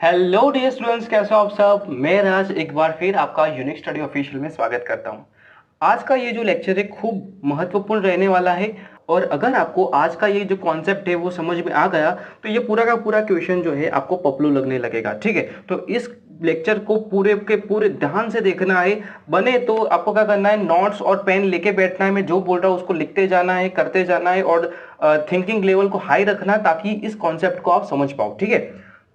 Hello dear students, कैसे हो आप सब। मैं राज एक बार फिर आपका यूनिक स्टडी ऑफिशियल में स्वागत करता हूं। आज का ये जो लेक्चर है खूब महत्वपूर्ण रहने वाला है। और अगर आपको आज का ये जो कॉन्सेप्ट है वो समझ में आ गया तो ये पूरा का पूरा क्वेश्चन जो है आपको पपलू लगने लगेगा। ठीक है, तो इस लेक्चर को पूरे के पूरे ध्यान से देखना है। बने तो आपको क्या करना है, नोट्स और पेन लेके बैठना है। मैं जो बोल रहा हूँ उसको लिखते जाना है, करते जाना है और थिंकिंग लेवल को हाई रखना ताकि इस कॉन्सेप्ट को आप समझ पाओ। ठीक है,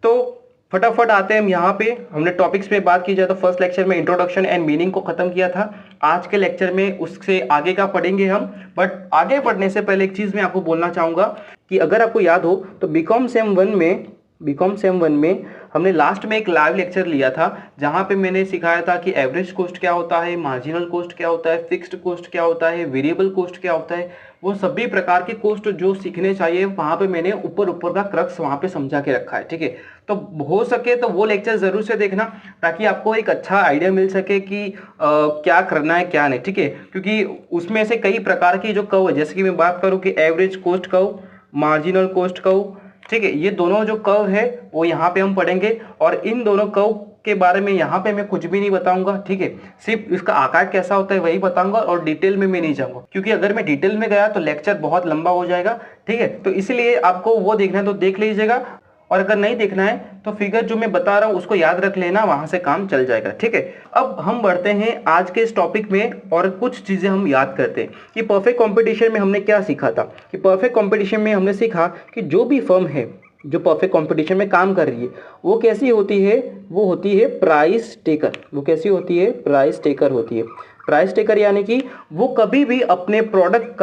तो फटाफट आते हैं हम यहाँ पे। हमने टॉपिक्स पे बात की जाए तो फर्स्ट लेक्चर में इंट्रोडक्शन एंड मीनिंग को खत्म किया था। आज के लेक्चर में उससे आगे का पढ़ेंगे हम। बट आगे पढ़ने से पहले एक चीज मैं आपको बोलना चाहूंगा कि अगर आपको याद हो तो बीकॉम सेम वन में हमने लास्ट में एक लाइव लेक्चर लिया था जहां पे मैंने सिखाया था कि एवरेज कॉस्ट क्या होता है, मार्जिनल कॉस्ट क्या होता है, फिक्स्ड कॉस्ट क्या होता है, वेरिएबल कॉस्ट क्या होता है। वो सभी प्रकार के कॉस्ट जो सीखने चाहिए वहां पे मैंने ऊपर ऊपर का क्रक्स वहां पे समझा के रखा है। ठीक है, तो हो सके तो वो लेक्चर जरूर से देखना ताकि आपको एक अच्छा आइडिया मिल सके कि क्या करना है क्या नहीं। ठीक है, क्योंकि उसमें से कई प्रकार की जो कर्व है, जैसे कि मैं बात करूं कि average cost curve, marginal cost curve, ठीक है, ये दोनों जो कर्व है वो यहाँ पे हम पढ़ेंगे। और इन दोनों कर्व के बारे में यहाँ पे मैं कुछ भी नहीं बताऊंगा। ठीक है, सिर्फ इसका आकार कैसा होता है वही बताऊंगा और डिटेल में मैं नहीं जाऊंगा, क्योंकि अगर मैं डिटेल में गया तो लेक्चर बहुत लंबा हो जाएगा। ठीक है, तो इसलिए आपको वो देखना है तो देख लीजिएगा, और अगर नहीं देखना है तो फिगर जो मैं बता रहा हूं उसको याद रख लेना, वहां से काम चल जाएगा। ठीक है, अब हम बढ़ते हैं आज के इस टॉपिक में और कुछ चीजें हम याद करते हैं कि परफेक्ट कंपटीशन में हमने क्या सीखा था। कि परफेक्ट कंपटीशन में हमने सीखा कि जो भी फर्म है जो परफेक्ट कंपटीशन में काम कर रही है वो कैसी होती है, वो होती है प्राइस टेकर। वो कैसी होती है, प्राइस टेकर होती है। प्राइस टेकर यानी कि वो कभी भी अपने प्रोडक्ट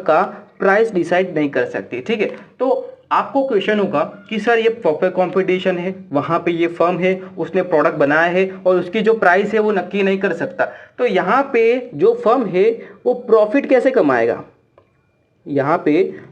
का प्राइस डिसाइड नहीं कर सकती। ठीक है, तो आपको क्वेश्चन होगा कि सर ये परफेक्ट कंपटीशन है, वहां पे ये फर्म है, उसने प्रोडक्ट बनाया है और उसकी जो प्राइस है वो नक्की नहीं कर सकता, तो यहाँ पे जो फर्म है वो प्रॉफिट कैसे कमाएगा। यहाँ पे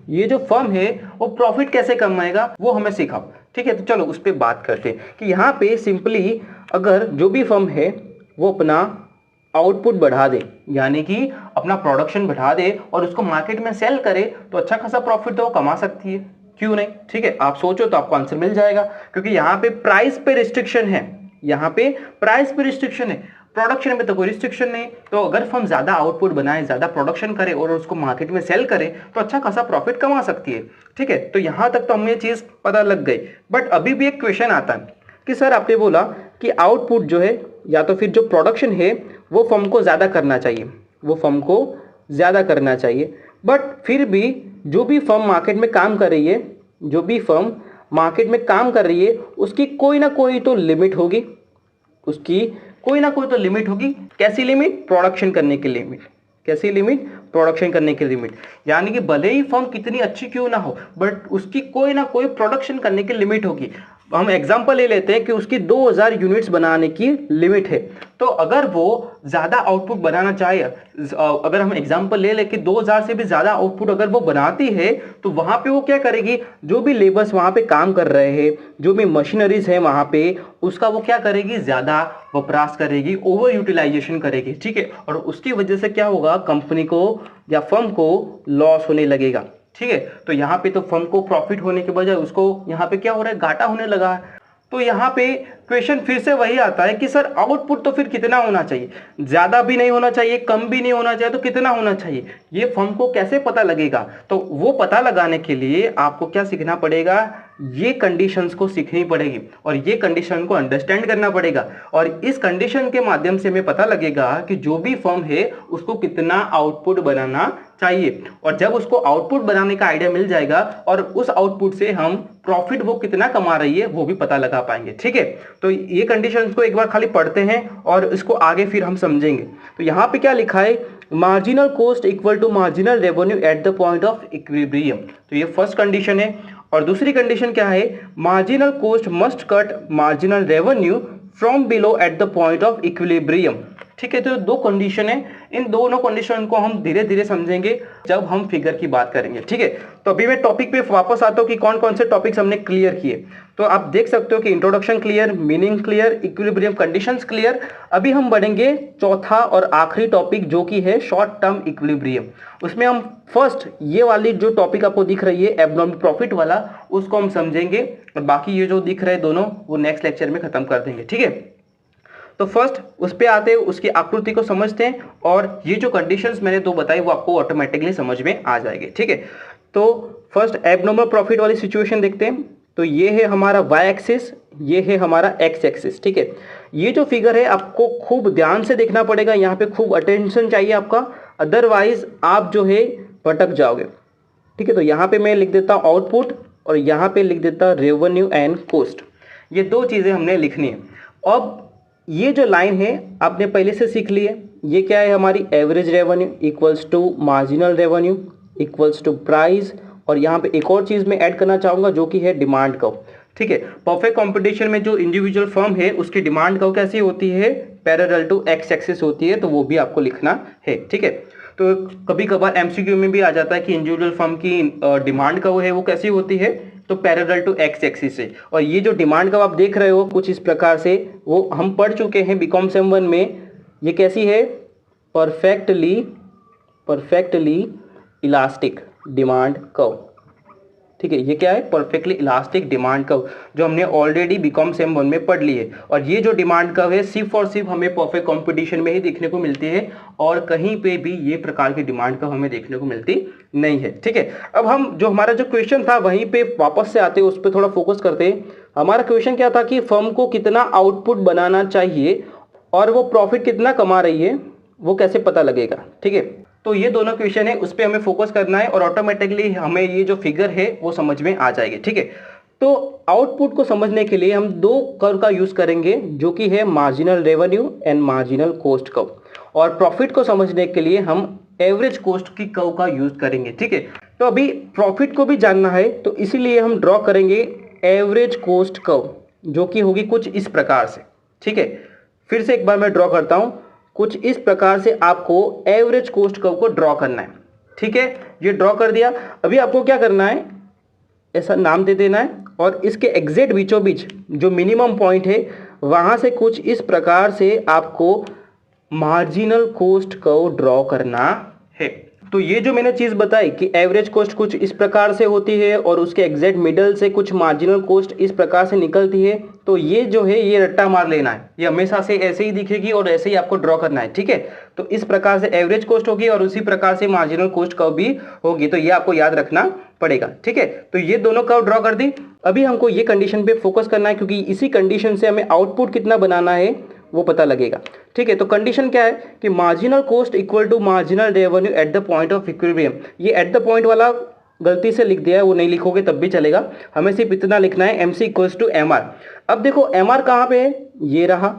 ये जो फर्म है वो प्रॉफिट कैसे कमाएगा वो हमें सिखाओ। ठीक है, तो चलो उस पर बात करते हैं कि यहाँ पे सिंपली अगर जो भी फर्म है वो अपना आउटपुट बढ़ा दे, यानी कि अपना प्रोडक्शन बढ़ा दे और उसको मार्केट में सेल करे तो अच्छा खासा प्रॉफिट तो वो कमा सकती है, क्यों नहीं। ठीक है, आप सोचो तो आपको आंसर मिल जाएगा, क्योंकि यहाँ पे प्राइस पे रिस्ट्रिक्शन है। यहाँ पे प्राइस पे रिस्ट्रिक्शन है, प्रोडक्शन में तो कोई रिस्ट्रिक्शन नहीं। तो अगर फर्म ज्यादा आउटपुट बनाए, ज्यादा प्रोडक्शन करे और उसको मार्केट में सेल करे तो अच्छा खासा प्रॉफिट कमा सकती है। ठीक है, तो यहां तक तो हमें चीज पता लग गई। बट अभी भी एक क्वेश्चन आता है कि सर आपने बोला कि आउटपुट जो है या तो फिर जो प्रोडक्शन है वो फर्म को ज्यादा करना चाहिए, वो फर्म को ज्यादा करना चाहिए। बट फिर भी जो भी फर्म मार्केट में काम कर रही है, जो भी फर्म मार्केट में काम कर रही है उसकी कोई ना कोई तो लिमिट होगी, उसकी कोई ना कोई तो लिमिट होगी। कैसी लिमिट, प्रोडक्शन करने की लिमिट। कैसी लिमिट, प्रोडक्शन करने की लिमिट। यानी कि भले ही फर्म कितनी अच्छी क्यों ना हो बट उसकी कोई ना कोई प्रोडक्शन करने की लिमिट होगी। हम एग्जांपल ले लेते हैं कि उसकी 2000 यूनिट्स बनाने की लिमिट है, तो अगर वो ज्यादा आउटपुट बनाना चाहे, अगर हम एग्जांपल ले लें कि 2000 से भी ज्यादा आउटपुट अगर वो बनाती है तो वहां पे वो क्या करेगी, जो भी लेबर्स वहां पे काम कर रहे हैं, जो भी मशीनरीज है वहां पे, उसका वो क्या करेगी, ज्यादा वपराश करेगी, ओवर यूटिलाइजेशन करेगी। ठीक है, और उसकी वजह से क्या होगा, कंपनी को या फर्म को लॉस होने लगेगा। ठीक है, तो यहाँ पे तो फर्म को प्रॉफिट होने के बजाय उसको यहाँ पे क्या हो रहा है, घाटा होने लगा है। तो यहाँ पे क्वेश्चन फिर से वही आता है कि सर आउटपुट तो फिर कितना होना चाहिए, ज्यादा भी नहीं होना चाहिए, कम भी नहीं होना चाहिए, तो कितना होना चाहिए, ये फर्म को कैसे पता लगेगा। तो वो पता लगाने के लिए आपको क्या सीखना पड़ेगा, ये कंडीशंस को सीखनी पड़ेगी और ये कंडीशन को अंडरस्टैंड करना पड़ेगा। और इस कंडीशन के माध्यम से हमें पता लगेगा कि जो भी फर्म है उसको कितना आउटपुट बनाना चाहिए। और जब उसको आउटपुट बनाने का आइडिया मिल जाएगा और उस आउटपुट से हम प्रॉफिट वो कितना कमा रही है वो भी पता लगा पाएंगे। ठीक है, तो ये कंडीशंस को एक बार खाली पढ़ते हैं और इसको आगे फिर हम समझेंगे। तो यहाँ पे क्या लिखा है, marginal cost equal to marginal revenue at the point of equilibrium. तो ये फर्स्ट कंडीशन है। और दूसरी कंडीशन क्या है, marginal cost must cut marginal revenue from below eight the point of equilibrium. ठीक है। तो दो कंडीशन है, इन दोनों कंडीशन को हम धीरे धीरे समझेंगे जब हम फिगर की बात करेंगे, ठीक है। तो अभी मैं टॉपिक पे वापस आता हूँ कि कौन कौन से टॉपिक्स हमने क्लियर किए। तो आप देख सकते हो कि introduction clear, meaning clear, equilibrium conditions clear. अभी हम बढ़ेंगे चौथा और आखिरी टॉपिक जो कि है शॉर्ट टर्म इक्विलिब्रियम। उसमें हम फर्स्ट ये वाली जो टॉपिक आपको दिख रही है एब्नॉर्मल प्रॉफिट वाला, उसको हम समझेंगे और बाकी ये जो दिख रहे हैं दोनों वो नेक्स्ट लेक्चर में खत्म कर देंगे, ठीक है। तो फर्स्ट उस पे आते हैं, उसकी आकृति को समझते हैं और ये जो कंडीशंस मैंने दो बताई वो आपको ऑटोमेटिकली समझ में आ जाएंगे, ठीक है। तो फर्स्ट एब्नॉर्मल प्रॉफिट वाली सिचुएशन देखते हैं। तो ये है हमारा वाई एक्सिस, ये है हमारा एक्स एक्सिस, ठीक है। ये जो फिगर है आपको खूब ध्यान से देखना पड़ेगा, यहाँ पे खूब अटेंशन चाहिए आपका, अदरवाइज आप जो है भटक जाओगे, ठीक है। तो यहाँ पे मैं लिख देता हूँ आउटपुट और यहाँ पे लिख देता हूँ रेवेन्यू एंड कॉस्ट। ये दो चीजें हमने लिखनी है। अब ये जो लाइन है आपने पहले से सीख ली है, ये क्या है हमारी average revenue equals to marginal revenue equals to price, और यहाँ पे एक और चीज मैं ऐड करना चाहूंगा जो कि है डिमांड कर्व, ठीक है। परफेक्ट कंपटीशन में जो इंडिविजुअल फर्म है उसकी डिमांड कर्व कैसी होती है, पैरेलल टू एक्स एक्सिस होती है, तो वो भी आपको लिखना है, ठीक है। तो कभी कभार एमसीक्यू में भी आ जाता है कि इंडिविजुअल फर्म की डिमांड कर्व है वो कैसी होती है, तो पैरेलल टू एक्स एक्सिस है। और ये जो डिमांड कर्व आप देख रहे हो कुछ इस प्रकार से, वो हम पढ़ चुके हैं बीकॉम सेम 1 में। ये कैसी है, परफेक्टली इलास्टिक डिमांड कर्व, ठीक है। ये क्या है, परफेक्टली इलास्टिक डिमांड कर्व, जो हमने ऑलरेडी बीकॉम सेम 1 में पढ़ ली है। और ये जो डिमांड कर्व है सिर्फ और सिर्फ हमें परफेक्ट कंपटीशन में ही देखने को मिलती है और कहीं पे भी ये प्रकार की डिमांड कर्व हमें देखने को मिलती नहीं है, ठीक है। अब हम जो हमारा जो क्वेश्चन था वहीं पे वापस से आते हैं, उस पर थोड़ा फोकस करते हैं। हमारा क्वेश्चन क्या था कि फर्म को कितना आउटपुट बनाना चाहिए और वो प्रॉफिट कितना कमा रही है वो कैसे पता लगेगा, ठीक है। तो ये दोनों क्वेश्चन है, उस पर हमें फोकस करना है और ऑटोमेटिकली हमें ये जो फिगर है वो समझ में आ जाएगी, ठीक है। तो आउटपुट को समझने के लिए हम दो कर्व का यूज करेंगे जो कि है marginal revenue and marginal cost curve, और प्रॉफिट को समझने के लिए हम एवरेज कॉस्ट की कर्व का यूज करेंगे, ठीक है। तो अभी प्रॉफिट को भी जानना है तो इसीलिए हम ड्रॉ करेंगे एवरेज कॉस्ट कर्व जो कि होगी कुछ इस प्रकार से, ठीक है। फिर से एक बार मैं ड्रॉ करता हूं, कुछ इस प्रकार से आपको एवरेज कॉस्ट कर्व को ड्रॉ करना है, ठीक है। ये ड्रॉ कर दिया। अभी आपको क्या करना है, ऐसा नाम दे देना है और इसके एग्जैक्ट बीचों बीच जो मिनिमम पॉइंट है वहां से कुछ इस प्रकार से आपको मार्जिनल कॉस्ट कर्व ड्रॉ करना है। तो ये जो मैंने चीज बताई कि एवरेज कॉस्ट कुछ इस प्रकार से होती है और उसके एग्जैक्ट मिडल से कुछ मार्जिनल कॉस्ट इस प्रकार से निकलती है, तो ये जो है ये रट्टा मार लेना है, ये हमेशा से ऐसे ही दिखेगी और ऐसे ही आपको ड्रॉ करना है, ठीक है। तो इस प्रकार से एवरेज कॉस्ट होगी और उसी प्रकार से मार्जिनल कॉस्ट कर्व भी होगी, तो ये आपको याद रखना पड़ेगा, ठीक है। तो ये दोनों कर्व ड्रॉ कर दी। अभी हमको ये कंडीशन पे फोकस करना है क्योंकि इसी कंडीशन से हमें आउटपुट कितना बनाना है वो पता लगेगा, ठीक है। तो कंडीशन क्या है कि marginal cost equal to marginal revenue at the point of equilibrium. ये एट द पॉइंट वाला गलती से लिख दिया है, वो नहीं लिखोगे तब भी चलेगा, हमें सिर्फ इतना लिखना है MC इक्वल्स टू MR। अब देखो MR कहाँ पे है, ये रहा,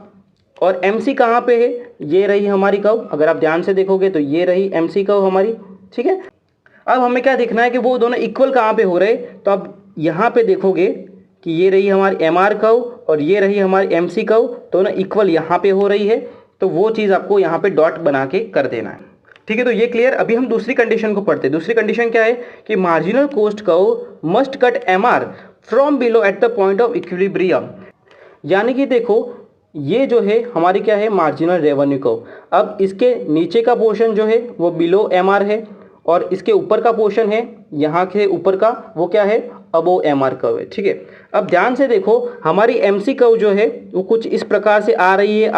और MC कहाँ पे है, ये रही हमारी कर्व। अगर आप ध्यान से देखोगे तो ये रही MC कर्व हमारी, ठीक है। अब हमें क्या देखना है कि वो दोनों इक्वल कहाँ पे हो रहे, तो अब यहाँ पे देखोगे कि ये रही हमारी MR कर्व और ये रही हमारी MC कर्व, दोनों इक्वल यहाँ पे हो रही है, तो वो चीज़ आपको यहाँ पे डॉट बना के कर देना है, ठीक है। तो ये क्लियर। अभी हम दूसरी कंडीशन को पढ़ते हैं। दूसरी कंडीशन क्या है कि marginal cost curve must cut MR from below eight the point of equilibrium. यानी कि देखो ये जो है हमारी क्या है, मार्जिनल रेवेन्यू कर्व। अब इसके नीचे का पोर्शन जो है वो बिलो MR है और इसके ऊपर का पोर्शन है यहाँ के ऊपर का वो क्या है, अबोव MR कर्व है, ठीक है। अब ध्यान से देखो हमारी MC कर्व जो है वो कुछ इस प्रकार से आ रही है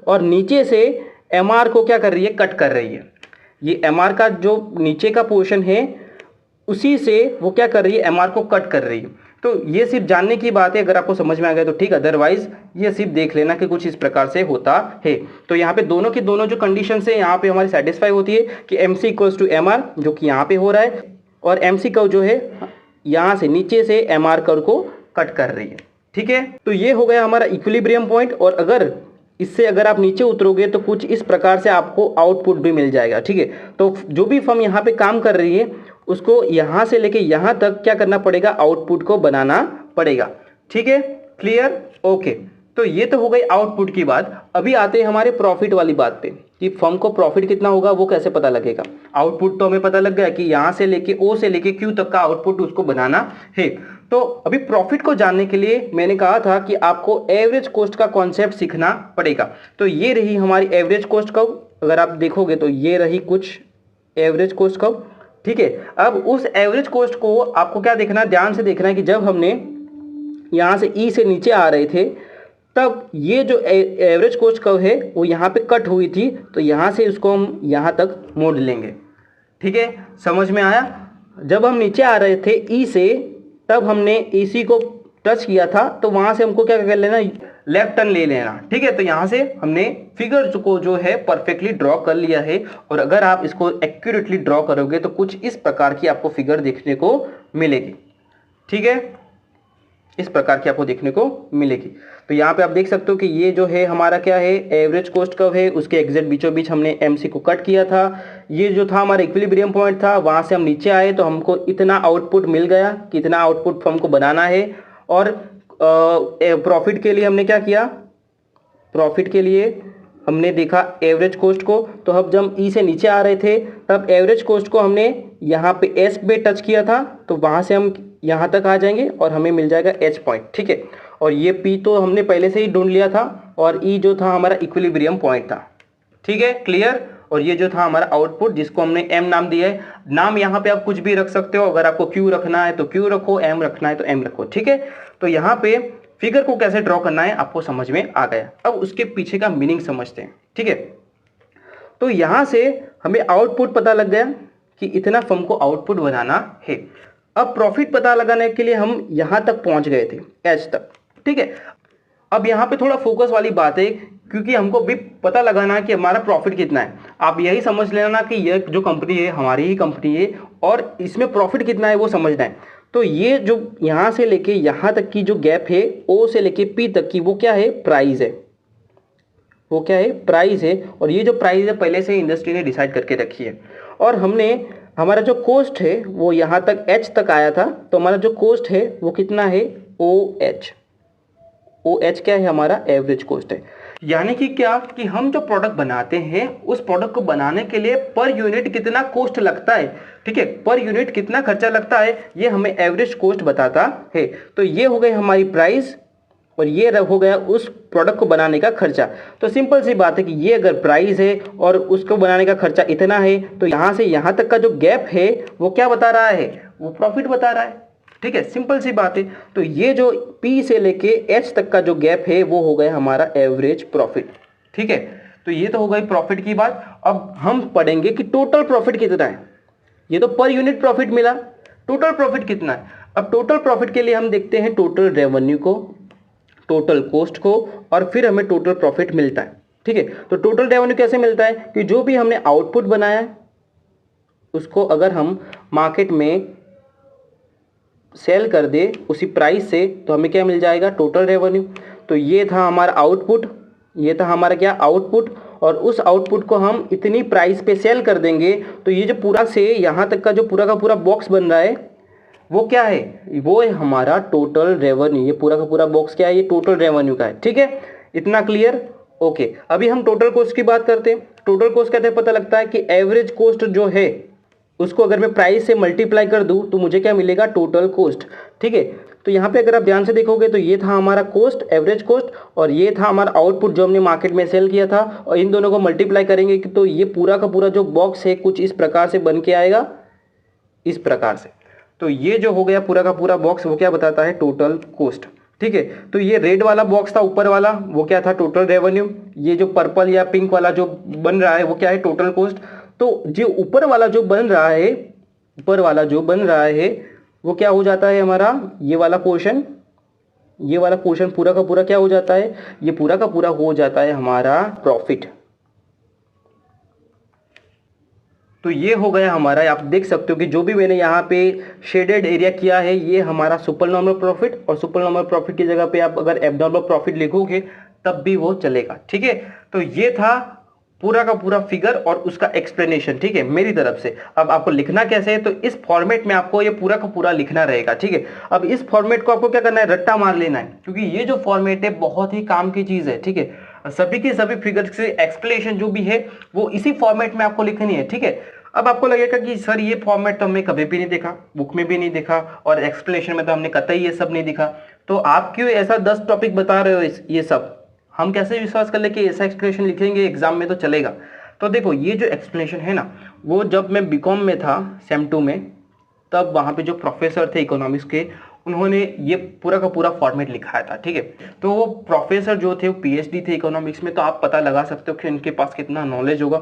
और नीचे से MR को क्या कर रही है, कट कर रही है। ये MR का जो नीचे का पोर्शन है उसी से वो क्या कर रही है, MR को कट कर रही है। तो ये सिर्फ जानने की बात है, अगर आपको समझ में आ गया तो ठीक, अदरवाइज ये सिर्फ देख लेना कि कुछ इस प्रकार से होता है। तो यहाँ पे दोनों की दोनों जो कंडीशन है यहाँ पे हमारी सेटिस्फाई होती है कि MC इक्वल्स टू MR जो कि यहाँ पे हो रहा है, और MC कर्व जो है यहाँ से नीचे से MR कर्व को कट कर रही है, ठीक है। तो ये हो गया हमारा इक्विलिब्रियम पॉइंट, और अगर इससे अगर आप नीचे उतरोगे तो कुछ इस प्रकार से आपको आउटपुट भी मिल जाएगा, ठीक है। तो जो भी फर्म यहाँ पे काम कर रही है उसको यहाँ से लेके यहाँ तक क्या करना पड़ेगा, आउटपुट को बनाना पड़ेगा, ठीक है, क्लियर, ओके। तो ये तो हो गई आउटपुट की बात। अभी आते हैं हमारे प्रॉफिट वाली बात पे कि फर्म को प्रॉफिट कितना होगा वो कैसे पता लगेगा। आउटपुट तो हमें पता लग गया कि यहाँ से लेके ओ से लेके क्यू तक का आउटपुट उसको बनाना है। तो अभी प्रॉफिट को जानने के लिए मैंने कहा था कि आपको एवरेज कॉस्ट का कॉन्सेप्ट सीखना पड़ेगा। तो ये रही हमारी एवरेज कॉस्ट कर्व, अगर आप देखोगे तो ये रही कुछ एवरेज कॉस्ट कर्व, ठीक है। अब उस एवरेज कॉस्ट को आपको क्या देखना है, ध्यान से देखना है कि जब हमने यहाँ से ई से नीचे आ रहे थे तब ये जो एवरेज कॉस्ट कर्व है वो यहाँ पे कट हुई थी, तो यहाँ से इसको हम यहाँ तक मोड़ लेंगे, ठीक है। समझ में आया। जब हम नीचे आ रहे थे ई से, तब हमने इसी को टच किया था, तो वहाँ से हमको क्या कर लेना, लेफ्ट टर्न ले लेना, ठीक है। तो यहाँ से हमने फिगर को जो है परफेक्टली ड्रॉ कर लिया है। और अगर आप इसको एक्यूरेटली ड्रॉ करोगे तो कुछ इस प्रकार की आपको फिगर देखने को मिलेगी, ठीक है। इस प्रकार की आपको देखने को मिलेगी। तो यहाँ पे आप देख सकते हो कि ये जो है हमारा क्या है, एवरेज कॉस्ट कर्व है, उसके एग्जैक्ट बीचों बीच हमने एमसी को कट किया था। ये जो था हमारा इक्विलिब्रियम पॉइंट था, वहाँ से हम नीचे आए तो हमको इतना आउटपुट मिल गया, कितना आउटपुट फर्म को बनाना है। और प्रॉफिट के लिए हमने क्या किया, प्रॉफिट के लिए हमने देखा एवरेज कॉस्ट को। तो अब जब ई से नीचे आ रहे थे तब एवरेज कॉस्ट को हमने यहाँ पे एस पे टच किया था, तो वहाँ से हम यहाँ तक आ जाएंगे और हमें मिल जाएगा एच पॉइंट, ठीक है। और ये पी तो हमने पहले से ही ढूंढ लिया था, और ई जो था हमारा इक्विलिब्रियम पॉइंट था, ठीक है, क्लियर। और ये जो था हमारा आउटपुट जिसको हमने एम नाम दिया है। नाम यहाँ पे आप कुछ भी रख सकते हो, अगर आपको क्यू रखना है तो क्यू रखो, एम रखना है तो एम रखो, ठीक है। तो यहाँ पे फिगर को कैसे ड्रॉ करना है आपको समझ में आ गया। अब उसके पीछे का मीनिंग समझते हैं, ठीक है। तो यहाँ से हमें आउटपुट पता लग गया कि इतना फर्म को आउटपुट बनाना है। अब प्रॉफिट पता लगाने के लिए हम यहाँ तक पहुँच गए थे, एच तक, ठीक है। अब यहाँ पे थोड़ा फोकस वाली बात है, क्योंकि हमको भी पता लगाना है कि हमारा प्रॉफिट कितना है। आप यही समझ लेना कि यह जो कंपनी है हमारी ही कंपनी है और इसमें प्रॉफिट कितना है वो समझना है। तो ये जो यहाँ से लेके यहाँ तक की जो गैप है, ओ से लेके पी तक की, वो क्या है, प्राइस है, वो क्या है, प्राइस है। और ये जो प्राइस है पहले से इंडस्ट्री ने डिसाइड करके रखी है। और हमने हमारा जो कॉस्ट है वो यहाँ तक एच तक आया था, तो हमारा जो कॉस्ट है वो कितना है, ओ एच। ओ एच क्या है, हमारा एवरेज कॉस्ट है। यानी कि क्या कि हम जो प्रोडक्ट बनाते हैं उस प्रोडक्ट को बनाने के लिए पर यूनिट कितना कॉस्ट लगता है, ठीक है, पर यूनिट कितना खर्चा लगता है, ये हमें एवरेज कॉस्ट बताता है। तो ये हो गई हमारी प्राइस और ये हो गया उस प्रोडक्ट को बनाने का खर्चा। तो सिंपल सी बात है कि ये अगर प्राइस है और उसको बनाने का खर्चा इतना है, तो यहाँ से यहाँ तक का जो गैप है वो क्या बता रहा है, वो प्रॉफिट बता रहा है, ठीक है, सिंपल सी बात है। तो ये जो P से लेके H तक का जो गैप है वो हो गया हमारा एवरेज प्रॉफिट, ठीक है। तो ये तो हो गई प्रॉफिट की बात। अब हम पढ़ेंगे कि टोटल प्रॉफिट कितना है। ये तो पर यूनिट प्रॉफिट मिला, टोटल प्रॉफिट कितना है। अब टोटल प्रॉफिट के लिए हम देखते हैं टोटल रेवेन्यू को, टोटल कॉस्ट को, और फिर हमें टोटल प्रॉफिट मिलता है, ठीक है। तो टोटल रेवेन्यू कैसे मिलता है कि जो भी हमने आउटपुट बनाया है उसको अगर हम मार्केट में सेल कर दे उसी प्राइस से, तो हमें क्या मिल जाएगा, टोटल रेवेन्यू। तो ये था हमारा आउटपुट, ये था हमारा क्या, आउटपुट। और उस आउटपुट को हम इतनी प्राइस पे सेल कर देंगे, तो ये जो पूरा से यहाँ तक का जो पूरा का पूरा बॉक्स बन रहा है वो क्या है, वो है हमारा टोटल रेवेन्यू। ये पूरा का पूरा बॉक्स क्या है, ये टोटल रेवेन्यू का है, ठीक है। इतना क्लियर, ओके। अभी हम टोटल कॉस्ट की बात करते हैं। टोटल कॉस्ट कैसे पता लगता है कि एवरेज कॉस्ट जो है उसको अगर मैं प्राइस से मल्टीप्लाई कर दूं तो मुझे क्या मिलेगा, टोटल कॉस्ट, ठीक है। तो यहाँ पे अगर आप ध्यान से देखोगे तो ये था हमारा कॉस्ट, एवरेज कॉस्ट, और ये था हमारा आउटपुट जो हमने मार्केट में सेल किया था। और इन दोनों को मल्टीप्लाई करेंगे तो ये पूरा का पूरा जो बॉक्स है कुछ इस प्रकार से बन के आएगा, इस प्रकार से। तो ये जो हो गया पूरा का पूरा बॉक्स वो क्या बताता है, टोटल कॉस्ट, ठीक है। तो ये रेड वाला बॉक्स था ऊपर वाला, वो क्या था, टोटल रेवेन्यू। ये जो पर्पल या पिंक वाला जो बन रहा है वो क्या है, टोटल कॉस्ट। तो जो ऊपर वाला जो बन रहा है, ऊपर वाला जो बन रहा है वो क्या हो जाता है हमारा, ये वाला पोर्शन, ये वाला पोर्शन पूरा का पूरा क्या हो जाता है, ये पूरा का पूरा हो जाता है हमारा प्रॉफिट। तो ये हो गया हमारा, आप देख सकते हो कि जो भी मैंने यहाँ पे शेडेड एरिया किया है ये हमारा सुपर नॉर्मल प्रॉफिट। और सुपर नॉर्मल प्रॉफिट की जगह पे आप अगर एबनॉर्मल प्रॉफिट लिखोगे तब भी वो चलेगा, ठीक है। तो ये था पूरा का पूरा फिगर और उसका एक्सप्लेनेशन, ठीक है, मेरी तरफ से। अब आपको लिखना कैसे है, तो इस फॉर्मेट में आपको ये पूरा का पूरा लिखना रहेगा, ठीक है। अब इस फॉर्मेट को आपको क्या करना है, रट्टा मार लेना है, क्योंकि ये जो फॉर्मेट है बहुत ही काम की चीज है, ठीक है। सभी के सभी फिगर्स की एक्सप्लेनेशन जो भी है वो इसी फॉर्मेट में आपको लिखनी है, ठीक है। अब आपको लगेगा कि सर ये फॉर्मेट तो हमने कभी भी नहीं देखा, बुक में भी नहीं देखा, और एक्सप्लेनेशन में तो हमने कतई ये सब नहीं दिखा, तो आप क्यों ऐसा 10 टॉपिक बता रहे हो ये सब, हम कैसे विश्वास कर ले कि ऐसा एक्सप्लेनेशन लिखेंगे एग्जाम में तो चलेगा। तो देखो ये जो एक्सप्लेनेशन है ना, वो जब मैं बीकॉम में था सेम 2 में, तब वहाँ पे जो प्रोफेसर थे इकोनॉमिक्स के, उन्होंने ये पूरा का पूरा फॉर्मेट लिखाया था, ठीक है। तो वो प्रोफेसर जो थे वो पीएचडी थे इकोनॉमिक्स में, तो आप पता लगा सकते हो कि उनके पास कितना नॉलेज होगा।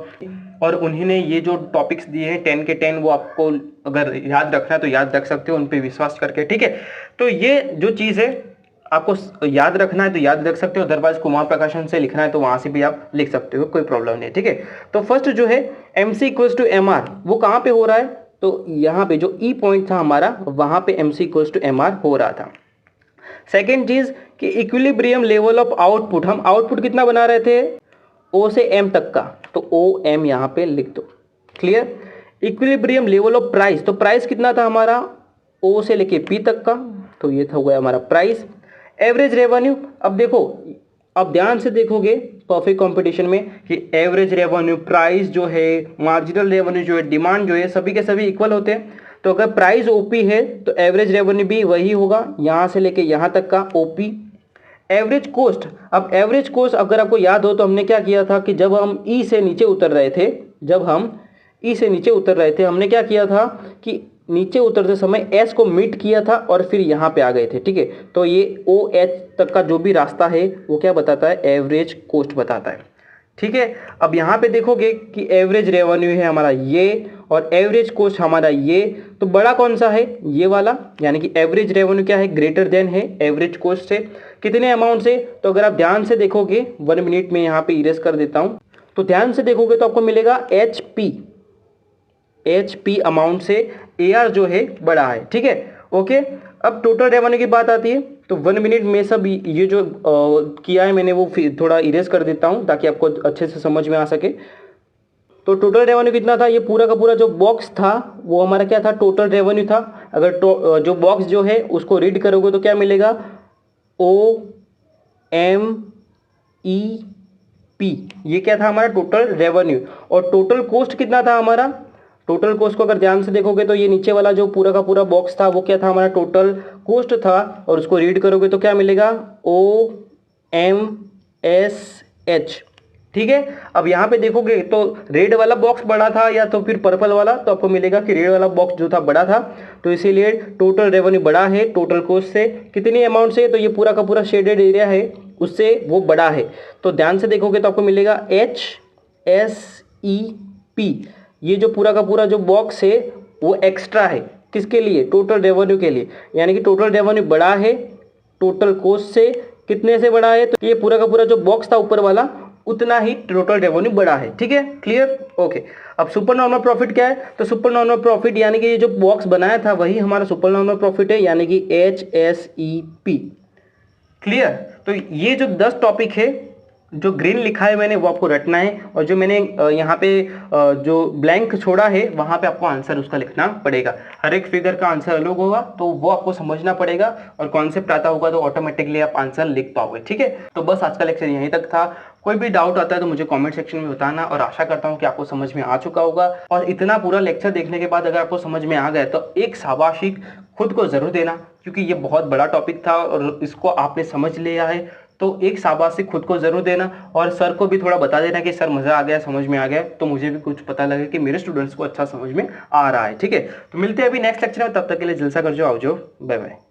और उन्होंने ये जो टॉपिक्स दिए हैं 10 के 10, वो आपको अगर याद रखना है तो याद रख सकते हो उन पर विश्वास करके, ठीक है। तो ये जो चीज़ है आपको याद रखना है तो याद रख सकते हो, अदरवाइज कुमार प्रकाशन से लिखना है तो वहां से भी आप लिख सकते हो, कोई प्रॉब्लम नहीं है, ठीक है। तो फर्स्ट जो है MC इक्वल्स टू MR, वो कहाँ पे हो रहा है, तो यहाँ पे जो ई पॉइंट था हमारा, वहां पे MC इक्वल्स टू MR हो रहा था। सेकेंड चीज कि इक्विलिब्रियम लेवल ऑफ आउटपुट, हम आउटपुट कितना बना रहे थे, O से M तक का, तो OM यहाँ पे लिख दो, clear. Equilibrium level of price, तो प्राइस कितना था हमारा, O से लेके P तक का, तो ये था हो गया हमारा प्राइस। एवरेज रेवेन्यू, अब देखो, अब ध्यान से देखोगे परफेक्ट कंपटीशन में कि एवरेज रेवेन्यू, प्राइस जो है, मार्जिनल रेवेन्यू जो है, डिमांड जो है, सभी के सभी इक्वल होते हैं। तो अगर प्राइस ओपी है तो एवरेज रेवेन्यू भी वही होगा, यहाँ से लेके यहाँ तक का ओपी। एवरेज कॉस्ट, अब एवरेज कॉस्ट अगर आपको याद हो तो हमने क्या किया था कि जब हम ई से नीचे उतर रहे थे, हमने क्या किया था कि नीचे उतरते समय एस को मीट किया था और फिर यहाँ पे आ गए थे, ठीक है। तो ये OH तक का जो भी रास्ता है वो क्या बताता है, एवरेज कॉस्ट बताता है, ठीक है। अब यहाँ पे देखोगे कि एवरेज रेवेन्यू है हमारा ये और एवरेज कॉस्ट हमारा ये, तो बड़ा कौन सा है, ये वाला, यानी कि एवरेज रेवेन्यू क्या है, ग्रेटर देन है एवरेज कॉस्ट से। कितने अमाउंट से, तो अगर आप ध्यान से देखोगे, 1 मिनट में यहाँ पे इरेज कर देता हूँ, तो ध्यान से देखोगे तो आपको मिलेगा HP अमाउंट से AR जो है बड़ा है, ठीक है, ओके। अब टोटल रेवेन्यू की बात आती है, तो 1 मिनट में सब ये जो किया है मैंने वो थोड़ा इरेज कर देता हूं ताकि आपको अच्छे से समझ में आ सके। तो टोटल रेवेन्यू कितना था, ये पूरा का पूरा जो बॉक्स था वो हमारा क्या था, टोटल रेवेन्यू था। अगर जो बॉक्स जो है उसको रीड करोगे तो क्या मिलेगा, OMEP, ये क्या था हमारा टोटल रेवेन्यू। और टोटल कॉस्ट कितना था हमारा, टोटल कॉस्ट को अगर ध्यान से देखोगे तो ये नीचे वाला जो पूरा का पूरा बॉक्स था वो क्या था, हमारा टोटल कॉस्ट था, और उसको रीड करोगे तो क्या मिलेगा, OMSH, ठीक है। अब यहाँ पे देखोगे तो रेड वाला बॉक्स बड़ा था या तो फिर पर्पल वाला, तो आपको मिलेगा कि रेड वाला बॉक्स जो था बड़ा था, तो इसीलिए टोटल रेवेन्यू बड़ा है टोटल कॉस्ट से। कितनी अमाउंट से, तो ये पूरा का पूरा शेडेड एरिया है उससे वो बड़ा है, तो ध्यान से देखोगे तो आपको मिलेगा HSEP, ये जो पूरा का पूरा जो बॉक्स है वो एक्स्ट्रा है, किसके लिए, टोटल रेवेन्यू के लिए, यानी कि टोटल रेवेन्यू बड़ा है टोटल कॉस्ट से। कितने से बड़ा है, तो ये पूरा का पूरा जो बॉक्स था ऊपर वाला उतना ही टोटल रेवेन्यू बड़ा है, ठीक है, क्लियर, ओके। अब सुपर नॉर्मल प्रॉफिट क्या है, तो सुपर नॉर्मल प्रॉफिट यानी कि ये जो बॉक्स बनाया था वही हमारा सुपर नॉर्मल प्रॉफिट है, यानी कि HSEP, क्लियर। तो ये जो 10 टॉपिक है जो ग्रीन लिखा है मैंने वो आपको रटना है, और जो मैंने यहाँ पे जो ब्लैंक छोड़ा है वहाँ पे आपको आंसर उसका लिखना पड़ेगा। हर एक फिगर का आंसर अलग होगा तो वो आपको समझना पड़ेगा, और कॉन्सेप्ट आता होगा तो ऑटोमेटिकली आप आंसर लिख पाओगे, ठीक है। तो बस आज का लेक्चर यहीं तक था। कोई भी डाउट आता है तो मुझे कमेंट सेक्शन में बताना, और आशा करता हूँ कि आपको समझ में आ चुका होगा। और इतना पूरा लेक्चर देखने के बाद अगर आपको समझ में आ गया तो एक शाबाशी खुद को जरूर देना, क्योंकि ये बहुत बड़ा टॉपिक था और इसको आपने समझ लिया है, तो एक शाबाशी खुद को जरूर देना। और सर को भी थोड़ा बता देना कि सर मजा आ गया, समझ में आ गया, तो मुझे भी कुछ पता लगे कि मेरे स्टूडेंट्स को अच्छा समझ में आ रहा है, ठीक है। तो मिलते हैं अभी नेक्स्ट लेक्चर में, तब तक के लिए जलसा कर जो, आओ जो, बाय बाय।